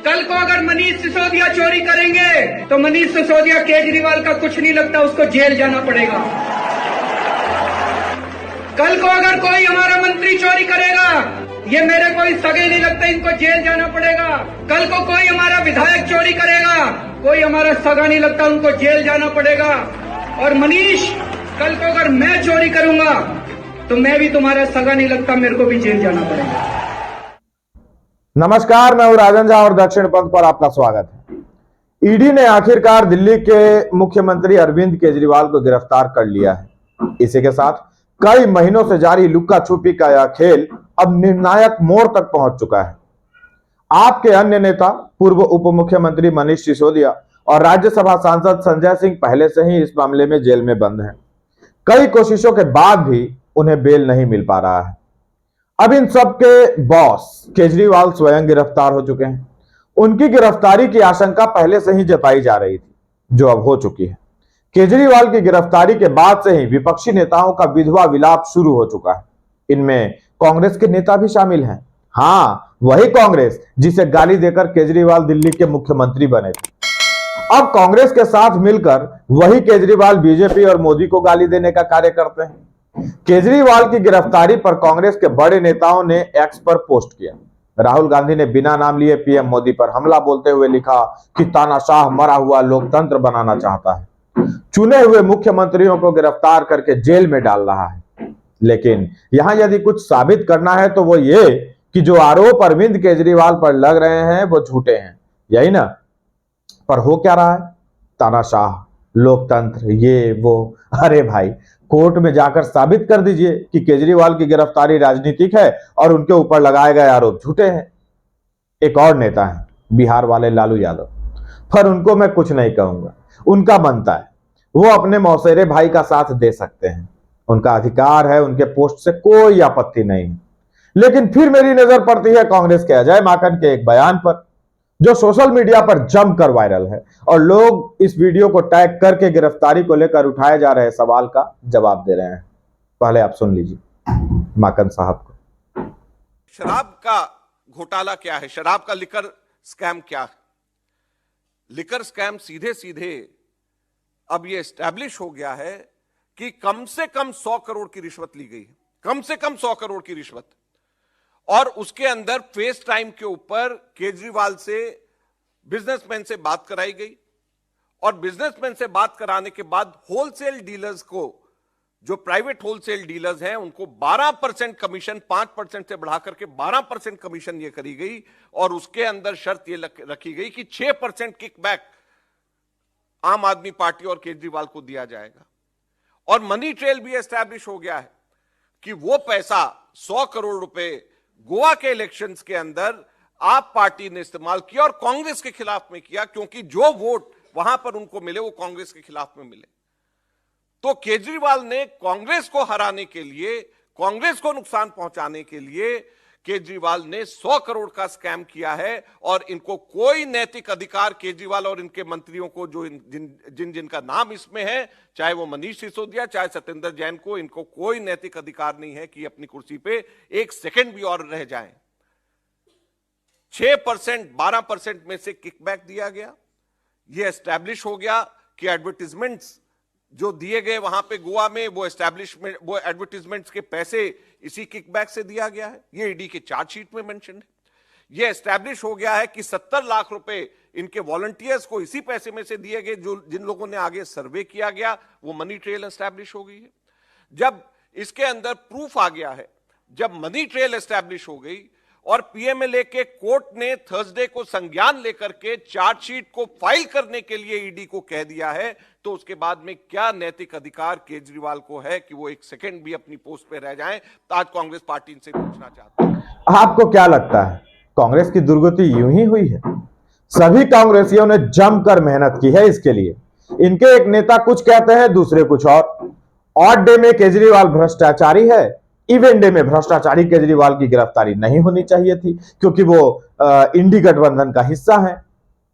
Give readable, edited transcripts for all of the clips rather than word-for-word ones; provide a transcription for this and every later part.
कल को अगर मनीष सिसोदिया चोरी करेंगे तो मनीष सिसोदिया केजरीवाल का कुछ नहीं लगता, उसको जेल जाना पड़ेगा। कल को अगर कोई हमारा मंत्री चोरी करेगा, ये मेरे कोई सगे नहीं लगता, इनको जेल जाना पड़ेगा। कल को कोई हमारा विधायक चोरी करेगा, कोई हमारा सगा नहीं लगता, उनको जेल जाना पड़ेगा। और मनीष, कल को अगर मैं चोरी करूंगा तो मैं भी तुम्हारा सगा नहीं लगता, मेरे को भी जेल जाना पड़ेगा। नमस्कार, मैं हूं राजन झा और दक्षिण पंथ पर आपका स्वागत है। ईडी ने आखिरकार दिल्ली के मुख्यमंत्री अरविंद केजरीवाल को गिरफ्तार कर लिया है। इसी के साथ कई महीनों से जारी लुक्का छुपी का यह खेल अब निर्णायक मोड़ तक पहुंच चुका है। आपके अन्य नेता पूर्व उप मुख्यमंत्री मनीष सिसोदिया और राज्यसभा सांसद संजय सिंह पहले से ही इस मामले में जेल में बंद हैं। कई कोशिशों के बाद भी उन्हें बेल नहीं मिल पा रहा है। अब इन सब के बॉस केजरीवाल स्वयं गिरफ्तार हो चुके हैं। उनकी गिरफ्तारी की आशंका पहले से ही जताई जा रही थी, जो अब हो चुकी है। केजरीवाल की गिरफ्तारी के बाद से ही विपक्षी नेताओं का विधवा विलाप शुरू हो चुका है। इनमें कांग्रेस के नेता भी शामिल हैं। हाँ, वही कांग्रेस जिसे गाली देकर केजरीवाल दिल्ली के मुख्यमंत्री बने थे। अब कांग्रेस के साथ मिलकर वही केजरीवाल बीजेपी और मोदी को गाली देने का कार्य करते हैं। केजरीवाल की गिरफ्तारी पर कांग्रेस के बड़े नेताओं ने एक्स पर पोस्ट किया। राहुल गांधी ने बिना नाम लिए पीएम मोदी पर हमला बोलते हुए लिखा कि तानाशाह मरा हुआ लोकतंत्र बनाना चाहता है, चुने हुए मुख्यमंत्रियों को गिरफ्तार करके जेल में डाल रहा है। लेकिन यहां यदि कुछ साबित करना है तो वो ये कि जो आरोप अरविंद केजरीवाल पर लग रहे हैं वो झूठे हैं, यही ना। पर हो क्या रहा है? तानाशाह, लोकतंत्र, ये वो। अरे भाई, कोर्ट में जाकर साबित कर दीजिए कि केजरीवाल की गिरफ्तारी राजनीतिक है और उनके ऊपर लगाए गए आरोप झूठे हैं। एक और नेता है बिहार वाले लालू यादव, पर उनको मैं कुछ नहीं कहूंगा। उनका बनता है, वो अपने मौसेरे भाई का साथ दे सकते हैं, उनका अधिकार है, उनके पोस्ट से कोई आपत्ति नहीं है। लेकिन फिर मेरी नजर पड़ती है कांग्रेस के अजय माकन के एक बयान पर, जो सोशल मीडिया पर जमकर वायरल है और लोग इस वीडियो को टैग करके गिरफ्तारी को लेकर उठाए जा रहे सवाल का जवाब दे रहे हैं। पहले आप सुन लीजिए माकन साहब को। शराब का घोटाला क्या है? शराब का लिकर स्कैम क्या है? लिकर स्कैम सीधे सीधे अब यह एस्टैब्लिश हो गया है कि कम से कम 100 करोड़ की रिश्वत ली गई है, कम से कम 100 करोड़ की रिश्वत। और उसके अंदर फेस टाइम के ऊपर केजरीवाल से बिजनेसमैन से बात कराई गई और बिजनेसमैन से बात कराने के बाद होलसेल डीलर्स को, जो प्राइवेट होलसेल डीलर्स हैं, उनको 12% कमीशन 5% से बढ़ाकर के 12% कमीशन ये करी गई। और उसके अंदर शर्त ये रखी गई कि 6% किकबैक आम आदमी पार्टी और केजरीवाल को दिया जाएगा। और मनी ट्रेल भी एस्टैब्लिश हो गया है कि वो पैसा 100 करोड़ रुपए गोवा के इलेक्शंस के अंदर आप पार्टी ने इस्तेमाल किया और कांग्रेस के खिलाफ में किया, क्योंकि जो वोट वहां पर उनको मिले वो कांग्रेस के खिलाफ में मिले। तो केजरीवाल ने कांग्रेस को हराने के लिए, कांग्रेस को नुकसान पहुंचाने के लिए केजरीवाल ने 100 करोड़ का स्कैम किया है। और इनको कोई नैतिक अधिकार, केजरीवाल और इनके मंत्रियों को, जो जिनका नाम इसमें है, चाहे वो मनीष सिसोदिया चाहे सत्येंद्र जैन को, इनको कोई नैतिक अधिकार नहीं है कि अपनी कुर्सी पे एक सेकंड भी और रह जाएं। 6% 12% में से किकबैक दिया गया। यह एस्टैब्लिश हो गया कि एडवर्टीजमेंट्स जो दिए गए वहां पे गोवा में, वो एस्टैब्लिशमेंट, वो एडवर्टीजमेंट्स के पैसे इसी किकबैक से दिया गया है। ये ईडी के चार्जशीट में मेंशन है। ये एस्टैब्लिश हो गया है कि 70 लाख रुपए इनके वॉलंटियर्स को इसी पैसे में से दिए गए, जो जिन लोगों ने आगे सर्वे किया गया, वो मनी ट्रेल एस्टैब्लिश हो गई है। जब इसके अंदर प्रूफ आ गया है, जब मनी ट्रेल एस्टैब्लिश हो गई और पीएमएलए के कोर्ट ने थर्सडे को संज्ञान लेकर के चार्जशीट को फाइल करने के लिए ईडी को कह दिया है, तो उसके बाद में क्या नैतिक अधिकार केजरीवाल को है कि वो एक सेकंड भी अपनी पोस्ट पे रह जाएं? तो आज कांग्रेस पार्टी इनसे पूछना चाहता है, आपको क्या लगता है कांग्रेस की दुर्गति यूं ही हुई है? सभी कांग्रेसियों ने जमकर मेहनत की है इसके लिए। इनके एक नेता कुछ कहते हैं, दूसरे कुछ और। ऑड डे में केजरीवाल भ्रष्टाचारी है, इवन डे में भ्रष्टाचारी केजरीवाल की गिरफ्तारी नहीं होनी चाहिए थी क्योंकि वो इंडी गठबंधन का हिस्सा है।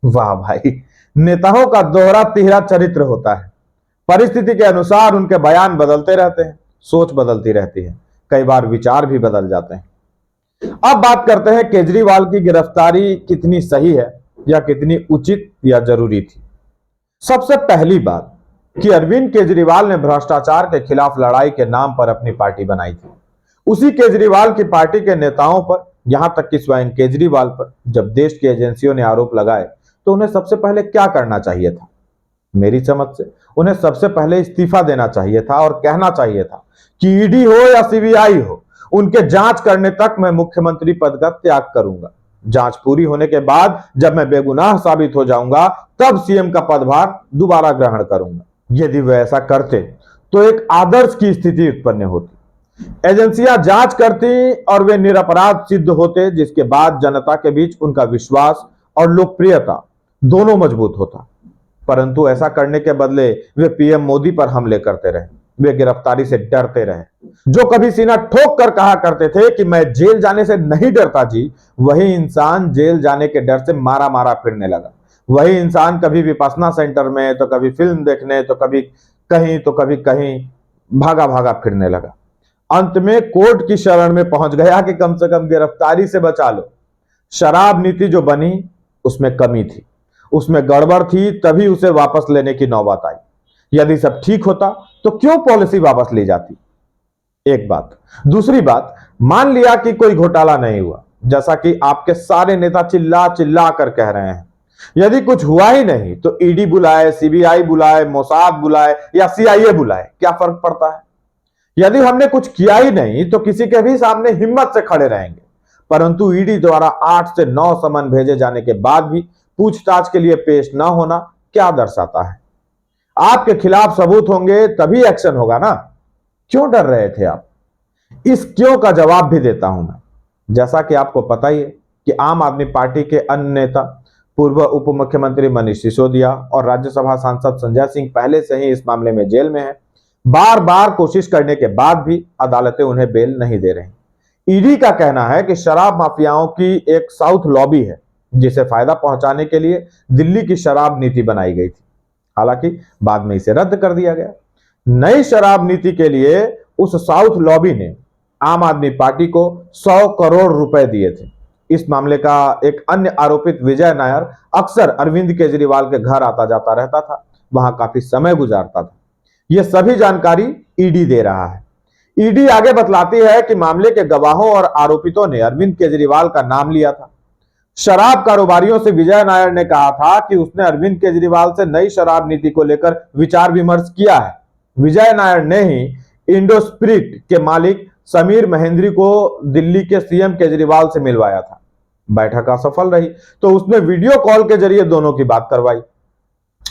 वाह भाई, नेताओं का दोहरा तिहरा चरित्र होता है। परिस्थिति के अनुसार उनके बयान बदलते रहते हैं, सोच बदलती रहती है, कई बार विचार भी बदल जाते हैं। अब बात करते हैं केजरीवाल की गिरफ्तारी कितनी सही है या कितनी उचित या जरूरी थी। सबसे पहली बात कि अरविंद केजरीवाल ने भ्रष्टाचार के खिलाफ लड़ाई के नाम पर अपनी पार्टी बनाई थी। उसी केजरीवाल की पार्टी के नेताओं पर, यहां तक कि स्वयं केजरीवाल पर जब देश की एजेंसियों ने आरोप लगाए तो उन्हें सबसे पहले क्या करना चाहिए था? मेरी समझ से उन्हें सबसे पहले इस्तीफा देना चाहिए था और कहना चाहिए था कि ईडी हो या सीबीआई हो, उनके जांच करने तक मैं मुख्यमंत्री पद का त्याग करूंगा। जांच पूरी होने के बाद जब मैं बेगुनाह साबित हो जाऊंगा तब सीएम का पदभार दोबारा ग्रहण करूंगा। यदि वे ऐसा करते तो एक आदर्श की स्थिति उत्पन्न होती। एजेंसियां जांच करती और वे निरपराध सिद्ध होते, जिसके बाद जनता के बीच उनका विश्वास और लोकप्रियता दोनों मजबूत होता। परंतु ऐसा करने के बदले वे पीएम मोदी पर हमले करते रहे, वे गिरफ्तारी से डरते रहे। जो कभी सीना ठोक कर कहा करते थे कि मैं जेल जाने से नहीं डरता जी, वही इंसान जेल जाने के डर से मारा मारा फिरने लगा। वही इंसान कभी विपश्यना सेंटर में, तो कभी फिल्म देखने, तो कभी कहीं भागा भागा फिरने लगा। अंत में कोर्ट की शरण में पहुंच गया कि कम से कम गिरफ्तारी से बचा लो। शराब नीति जो बनी उसमें कमी थी, उसमें गड़बड़ थी, तभी उसे वापस लेने की नौबत आई। यदि सब ठीक होता तो क्यों पॉलिसी वापस ली जाती? एक बात। दूसरी बात, मान लिया कि कोई घोटाला नहीं हुआ, जैसा कि आपके सारे नेता चिल्ला चिल्ला कर कह रहे हैं। यदि कुछ हुआ ही नहीं तो ईडी बुलाए, सीबीआई बुलाए, मोसाद बुलाए या सीआईए बुलाए, क्या फर्क पड़ता है? यदि हमने कुछ किया ही नहीं तो किसी के भी सामने हिम्मत से खड़े रहेंगे। परंतु ईडी द्वारा 8 से 9 समन भेजे जाने के बाद भी पूछताछ के लिए पेश न होना क्या दर्शाता है? आपके खिलाफ सबूत होंगे तभी एक्शन होगा ना। क्यों डर रहे थे आप? इस क्यों का जवाब भी देता हूं मैं। जैसा कि आपको पता ही है कि आम आदमी पार्टी के अन्य नेता, पूर्व उप मुख्यमंत्री मनीष सिसोदिया और राज्यसभा सांसद संजय सिंह पहले से ही इस मामले में जेल में हैं। बार बार कोशिश करने के बाद भी अदालतें उन्हें बेल नहीं दे रही। ईडी का कहना है कि शराब माफियाओं की एक साउथ लॉबी है, जिसे फायदा पहुंचाने के लिए दिल्ली की शराब नीति बनाई गई थी। हालांकि बाद में इसे रद्द कर दिया गया। नई शराब नीति के लिए उस साउथ लॉबी ने आम आदमी पार्टी को 100 करोड़ रुपए दिए थे। इस मामले का एक अन्य आरोपित विजय नायर अक्सर अरविंद केजरीवाल के घर आता जाता रहता था, वहां काफी समय गुजारता था। यह सभी जानकारी ईडी दे रहा है। ईडी आगे बतलाती है कि मामले के गवाहों और आरोपितों ने अरविंद केजरीवाल का नाम लिया था। शराब कारोबारियों से विजय नायर ने कहा था कि उसने अरविंद केजरीवाल से नई शराब नीति को लेकर विचार विमर्श किया है। विजय नायर ने ही इंडोस्पिरिट के मालिक समीर महेंद्री को दिल्ली के सीएम केजरीवाल से मिलवाया था। बैठक असफल रही तो उसने वीडियो कॉल के जरिए दोनों की बात करवाई।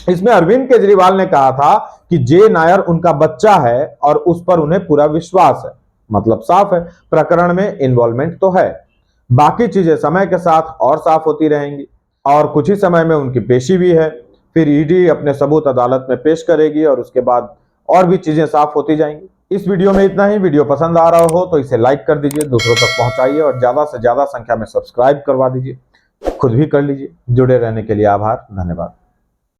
इसमें अरविंद केजरीवाल ने कहा था कि जे नायर उनका बच्चा है और उस पर उन्हें पूरा विश्वास है। मतलब साफ है, प्रकरण में इन्वॉल्वमेंट तो है। बाकी चीजें समय के साथ और साफ होती रहेंगी और कुछ ही समय में उनकी पेशी भी है। फिर ईडी अपने सबूत अदालत में पेश करेगी और उसके बाद और भी चीजें साफ होती जाएंगी। इस वीडियो में इतना ही। वीडियो पसंद आ रहा हो तो इसे लाइक कर दीजिए, दूसरों तक पहुंचाइए और ज्यादा से ज्यादा संख्या में सब्सक्राइब करवा दीजिए। खुद भी कर लीजिए। जुड़े रहने के लिए आभार, धन्यवाद।